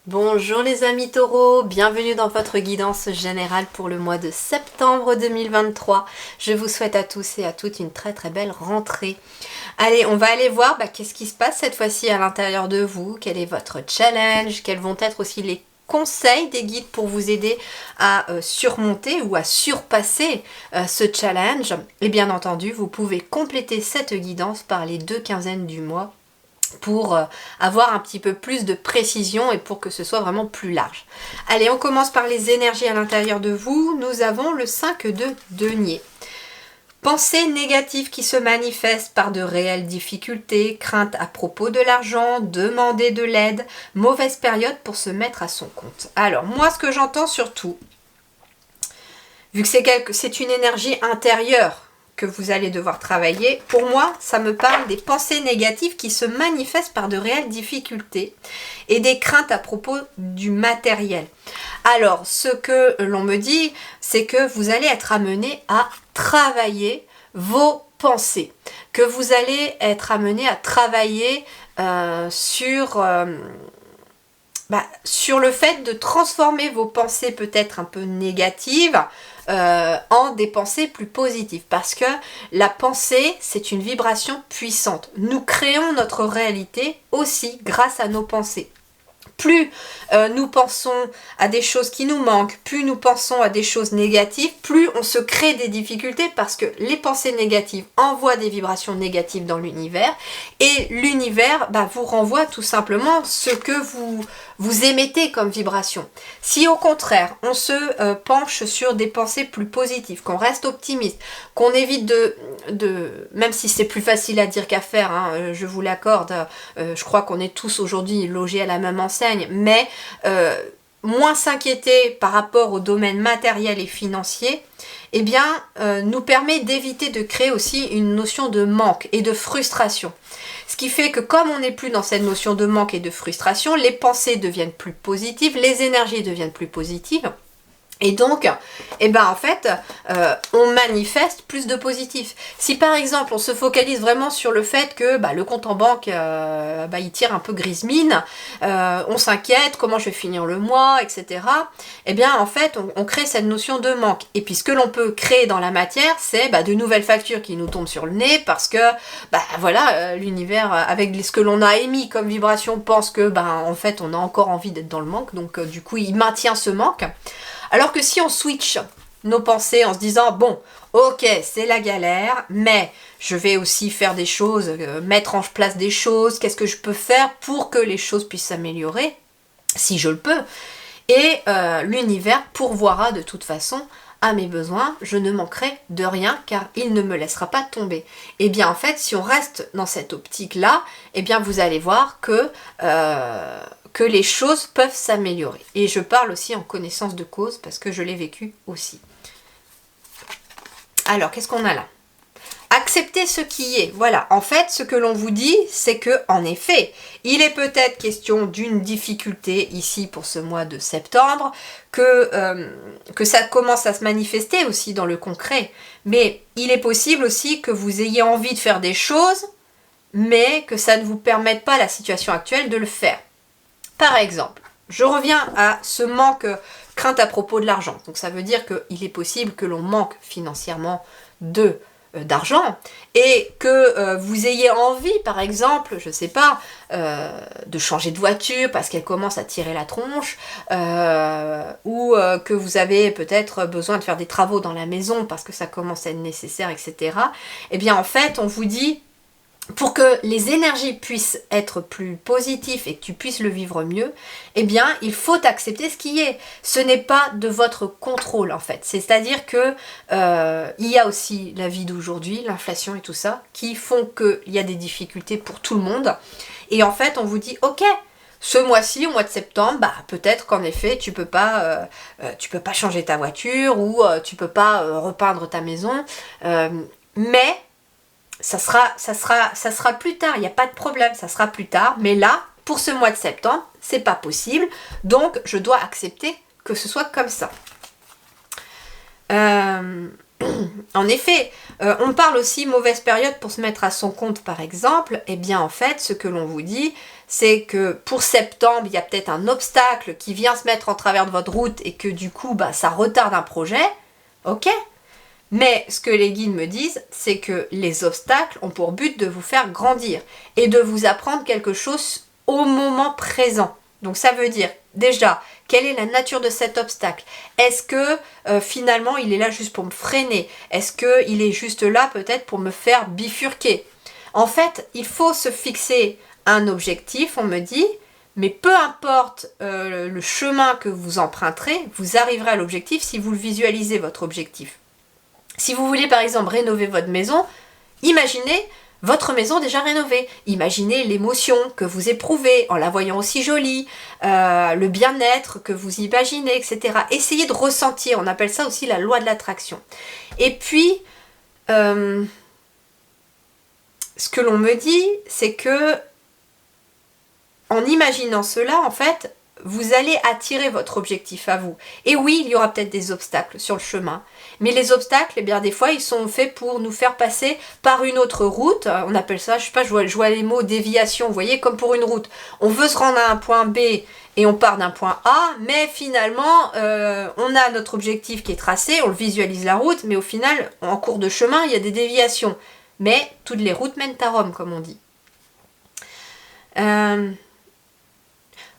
Bonjour les amis taureaux, bienvenue dans votre guidance générale pour le mois de septembre 2023. Je vous souhaite à tous et à toutes une très belle rentrée. Allez, on va aller voir qu'est-ce qui se passe cette fois-ci à l'intérieur de vous, quel est votre challenge, quels vont être aussi les conseils des guides pour vous aider à surmonter ou à surpasser ce challenge. Et bien entendu, vous pouvez compléter cette guidance par les 2 quinzaines du mois pour avoir un petit peu plus de précision et pour que ce soit vraiment plus large. Allez, on commence par les énergies à l'intérieur de vous. Nous avons le 5 de denier. Pensées négatives qui se manifestent par de réelles difficultés, craintes à propos de l'argent, demander de l'aide, mauvaise période pour se mettre à son compte. Alors, moi, ce que j'entends surtout, vu que c'est une énergie intérieure que vous allez devoir travailler, pour moi, ça me parle des pensées négatives qui se manifestent par de réelles difficultés et des craintes à propos du matériel. Alors, ce que l'on me dit, c'est que vous allez être amené à travailler vos pensées, que vous allez être amené à travailler sur le fait de transformer vos pensées peut-être un peu négatives en des pensées plus positives, parce que la pensée, c'est une vibration puissante. Nous créons notre réalité aussi grâce à nos pensées. Plus nous pensons à des choses qui nous manquent, plus nous pensons à des choses négatives, plus on se crée des difficultés parce que les pensées négatives envoient des vibrations négatives dans l'univers et l'univers vous renvoie tout simplement ce que vous émettez comme vibration. Si au contraire, on se penche sur des pensées plus positives, qu'on reste optimiste, qu'on évite de même si c'est plus facile à dire qu'à faire, je vous l'accorde, je crois qu'on est tous aujourd'hui logés à la même enseigne, mais moins s'inquiéter par rapport au domaine matériel et financier, nous permet d'éviter de créer aussi une notion de manque et de frustration. Ce qui fait que comme on n'est plus dans cette notion de manque et de frustration, les pensées deviennent plus positives, les énergies deviennent plus positives. Et donc, on manifeste plus de positif. Si par exemple, on se focalise vraiment sur le fait que le compte en banque, il tire un peu grise mine, on s'inquiète, comment je vais finir le mois, etc. On crée cette notion de manque. Et puis, ce que l'on peut créer dans la matière, c'est de nouvelles factures qui nous tombent sur le nez parce que, l'univers, avec ce que l'on a émis comme vibration, pense que, on a encore envie d'être dans le manque. Donc, du coup, il maintient ce manque. Alors que si on switch nos pensées en se disant, bon, ok, c'est la galère, mais je vais aussi faire des choses, mettre en place des choses, qu'est-ce que je peux faire pour que les choses puissent s'améliorer, si je le peux, et l'univers pourvoira de toute façon à mes besoins, je ne manquerai de rien car il ne me laissera pas tomber. Et bien en fait, si on reste dans cette optique-là, vous allez voir que les choses peuvent s'améliorer. Et je parle aussi en connaissance de cause parce que je l'ai vécu aussi. Alors, qu'est-ce qu'on a là ? Accepter ce qui est. Voilà, en fait, ce que l'on vous dit, c'est que, en effet, il est peut-être question d'une difficulté ici pour ce mois de septembre, que ça commence à se manifester aussi dans le concret. Mais il est possible aussi que vous ayez envie de faire des choses, mais que ça ne vous permette pas, la situation actuelle, de le faire. Par exemple, je reviens à ce manque, crainte à propos de l'argent. Donc ça veut dire qu'il est possible que l'on manque financièrement d'argent et que vous ayez envie, par exemple, je sais pas, de changer de voiture parce qu'elle commence à tirer la tronche, ou que vous avez peut-être besoin de faire des travaux dans la maison parce que ça commence à être nécessaire, etc. En fait, on vous dit, pour que les énergies puissent être plus positives et que tu puisses le vivre mieux, il faut accepter ce qui est. Ce n'est pas de votre contrôle en fait. C'est-à-dire que il y a aussi la vie d'aujourd'hui, l'inflation et tout ça, qui font qu'il y a des difficultés pour tout le monde. Et en fait, on vous dit, ok, ce mois-ci, au mois de septembre, peut-être qu'en effet, tu peux pas changer ta voiture ou tu peux pas repeindre ta maison, mais ça sera plus tard, il n'y a pas de problème, ça sera plus tard. Mais là, pour ce mois de septembre, c'est pas possible. Donc, je dois accepter que ce soit comme ça. en effet, on parle aussi mauvaise période pour se mettre à son compte par exemple. Eh bien en fait, ce que l'on vous dit, c'est que pour septembre, il y a peut-être un obstacle qui vient se mettre en travers de votre route et que du coup, ça retarde un projet. Ok. Mais ce que les guides me disent, c'est que les obstacles ont pour but de vous faire grandir et de vous apprendre quelque chose au moment présent. Donc ça veut dire déjà, quelle est la nature de cet obstacle? Est-ce que finalement il est là juste pour me freiner? Est-ce qu'il est juste là peut-être pour me faire bifurquer? En fait, il faut se fixer un objectif, on me dit, mais peu importe le chemin que vous emprunterez, vous arriverez à l'objectif si vous le visualisez, votre objectif. Si vous voulez par exemple rénover votre maison, imaginez votre maison déjà rénovée. Imaginez l'émotion que vous éprouvez en la voyant aussi jolie, le bien-être que vous imaginez, etc. Essayez de ressentir, on appelle ça aussi la loi de l'attraction. Et puis, ce que l'on me dit, c'est que en imaginant cela, en fait, vous allez attirer votre objectif à vous. Et oui, il y aura peut-être des obstacles sur le chemin. Mais les obstacles, eh bien, des fois, ils sont faits pour nous faire passer par une autre route. On appelle ça, je sais pas, je vois les mots déviation, vous voyez, comme pour une route. On veut se rendre à un point B et on part d'un point A, mais finalement, on a notre objectif qui est tracé, on le visualise la route, mais au final, en cours de chemin, il y a des déviations. Mais toutes les routes mènent à Rome, comme on dit.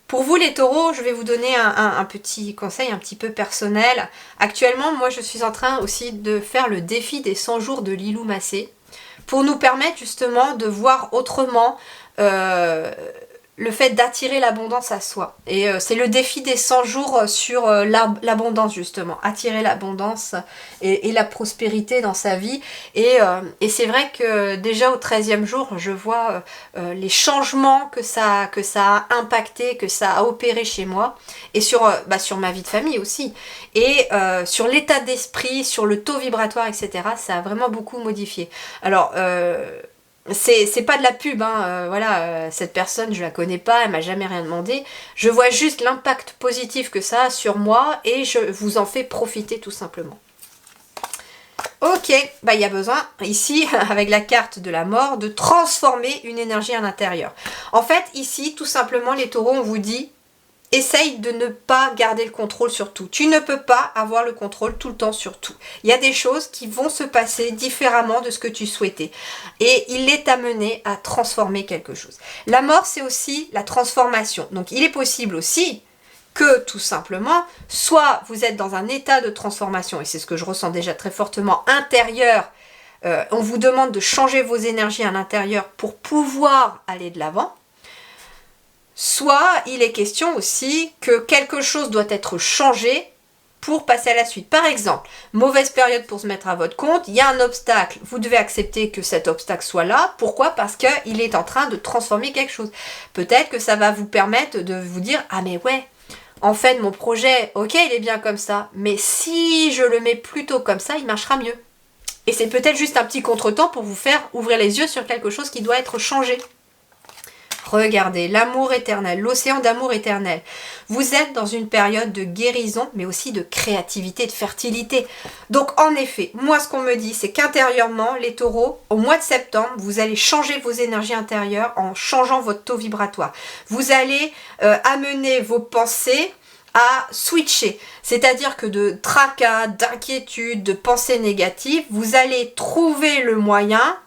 Pour vous les taureaux, je vais vous donner un petit conseil un petit peu personnel. Actuellement, moi je suis en train aussi de faire le défi des 100 jours de Lilou Massé pour nous permettre justement de voir autrement le fait d'attirer l'abondance à soi. Et c'est le défi des 100 jours sur l'abondance justement, attirer l'abondance et la prospérité dans sa vie. Et c'est vrai que déjà au 13e jour, je vois les changements que ça a impacté, que ça a opéré chez moi, et sur ma vie de famille aussi. Et sur l'état d'esprit, sur le taux vibratoire, etc. Ça a vraiment beaucoup modifié. Alors, c'est pas de la pub, hein, voilà, cette personne je la connais pas, elle m'a jamais rien demandé, je vois juste l'impact positif que ça a sur moi et je vous en fais profiter tout simplement. Ok, il y a besoin ici, avec la carte de la mort, de transformer une énergie à l'intérieur. En fait, ici, tout simplement, les taureaux, on vous dit, essaye de ne pas garder le contrôle sur tout. Tu ne peux pas avoir le contrôle tout le temps sur tout. Il y a des choses qui vont se passer différemment de ce que tu souhaitais. Et il est amené à transformer quelque chose. La mort, c'est aussi la transformation. Donc, il est possible aussi que, tout simplement, soit vous êtes dans un état de transformation, et c'est ce que je ressens déjà très fortement, intérieur. On vous demande de changer vos énergies à l'intérieur pour pouvoir aller de l'avant. Soit il est question aussi que quelque chose doit être changé pour passer à la suite. Par exemple, mauvaise période pour se mettre à votre compte, il y a un obstacle, vous devez accepter que cet obstacle soit là. Pourquoi? Parce qu'il est en train de transformer quelque chose. Peut-être que ça va vous permettre de vous dire « Ah mais ouais, en fait mon projet, ok il est bien comme ça, mais si je le mets plutôt comme ça, il marchera mieux. » Et c'est peut-être juste un petit contretemps pour vous faire ouvrir les yeux sur quelque chose qui doit être changé. Regardez, l'amour éternel, l'océan d'amour éternel. Vous êtes dans une période de guérison, mais aussi de créativité, de fertilité. Donc en effet, moi ce qu'on me dit, c'est qu'intérieurement, les taureaux, au mois de septembre, vous allez changer vos énergies intérieures en changeant votre taux vibratoire. Vous allez amener vos pensées à switcher. C'est-à-dire que de tracas, d'inquiétudes, de pensées négatives, vous allez trouver le moyen,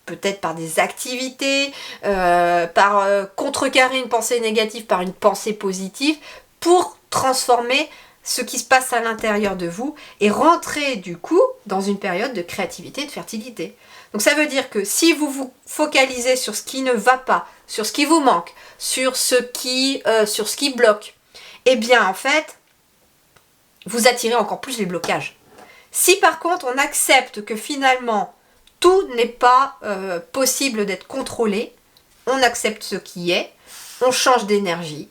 peut-être par des activités, par contrecarrer une pensée négative par une pensée positive, pour transformer ce qui se passe à l'intérieur de vous et rentrer du coup dans une période de créativité et de fertilité. Donc ça veut dire que si vous vous focalisez sur ce qui ne va pas, sur ce qui vous manque, sur ce qui bloque, eh bien en fait, vous attirez encore plus les blocages. Si par contre on accepte que finalement tout n'est pas possible d'être contrôlé, on accepte ce qui est, on change d'énergie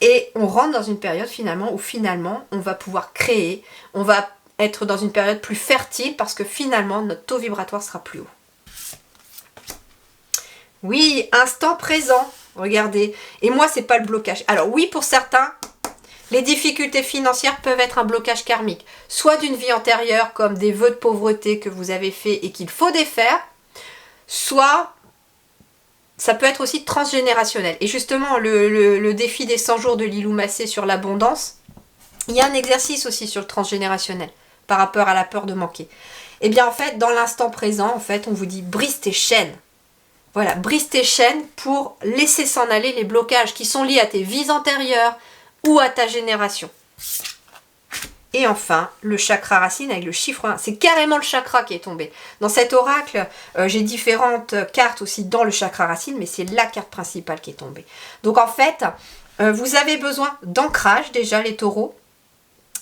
et on rentre dans une période finalement où on va pouvoir créer, on va être dans une période plus fertile parce que finalement notre taux vibratoire sera plus haut. Oui, instant présent, regardez. Et moi c'est pas le blocage. Alors oui pour certains, Les difficultés financières peuvent être un blocage karmique, soit d'une vie antérieure comme des vœux de pauvreté que vous avez fait et qu'il faut défaire, soit ça peut être aussi transgénérationnel. Et justement, le défi des 100 jours de Lilou Massé sur l'abondance, il y a un exercice aussi sur le transgénérationnel par rapport à la peur de manquer. Et bien en fait, dans l'instant présent, en fait, on vous dit brise tes chaînes. Voilà, brise tes chaînes pour laisser s'en aller les blocages qui sont liés à tes vies antérieures ou à ta génération. Et enfin, le chakra racine avec le chiffre 1. C'est carrément le chakra qui est tombé. Dans cet oracle, j'ai différentes cartes aussi dans le chakra racine, mais c'est la carte principale qui est tombée. Donc en fait, vous avez besoin d'ancrage déjà les taureaux,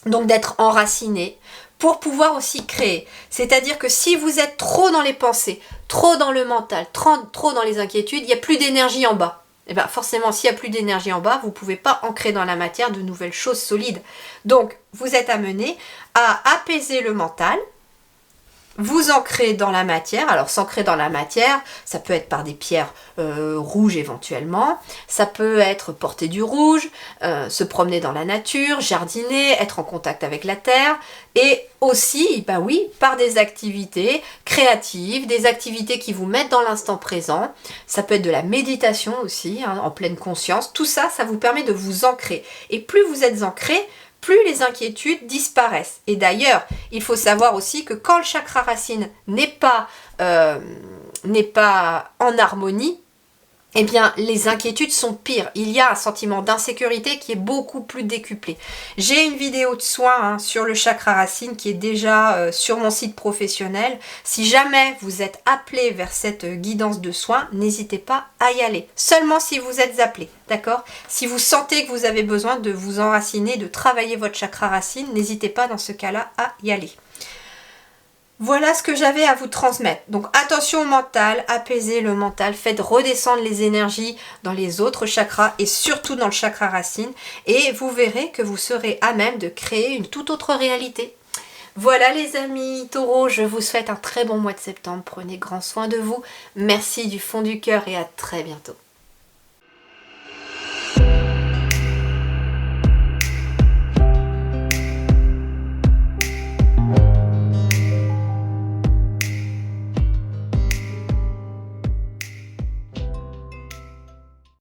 donc d'être enracinés, pour pouvoir aussi créer. C'est-à-dire que si vous êtes trop dans les pensées, trop dans le mental, trop dans les inquiétudes, il n'y a plus d'énergie en bas. Et bien forcément, s'il n'y a plus d'énergie en bas, vous ne pouvez pas ancrer dans la matière de nouvelles choses solides. Donc, vous êtes amené à apaiser le mental, vous ancrer dans la matière. Alors s'ancrer dans la matière, ça peut être par des pierres rouges éventuellement, ça peut être porter du rouge, se promener dans la nature, jardiner, être en contact avec la terre, et aussi, bah oui, par des activités créatives, des activités qui vous mettent dans l'instant présent. Ça peut être de la méditation aussi, hein, en pleine conscience. Tout ça, ça vous permet de vous ancrer. Et plus vous êtes ancré, plus les inquiétudes disparaissent. Et d'ailleurs, il faut savoir aussi que quand le chakra racine n'est pas en harmonie, eh bien, les inquiétudes sont pires. Il y a un sentiment d'insécurité qui est beaucoup plus décuplé. J'ai une vidéo de soins sur le chakra racine qui est déjà sur mon site professionnel. Si jamais vous êtes appelé vers cette guidance de soins, n'hésitez pas à y aller. Seulement si vous êtes appelé, d'accord? Si vous sentez que vous avez besoin de vous enraciner, de travailler votre chakra racine, n'hésitez pas dans ce cas-là à y aller. Voilà ce que j'avais à vous transmettre. Donc attention au mental, apaisez le mental, faites redescendre les énergies dans les autres chakras et surtout dans le chakra racine. Et vous verrez que vous serez à même de créer une toute autre réalité. Voilà les amis taureaux, je vous souhaite un très bon mois de septembre. Prenez grand soin de vous. Merci du fond du cœur et à très bientôt.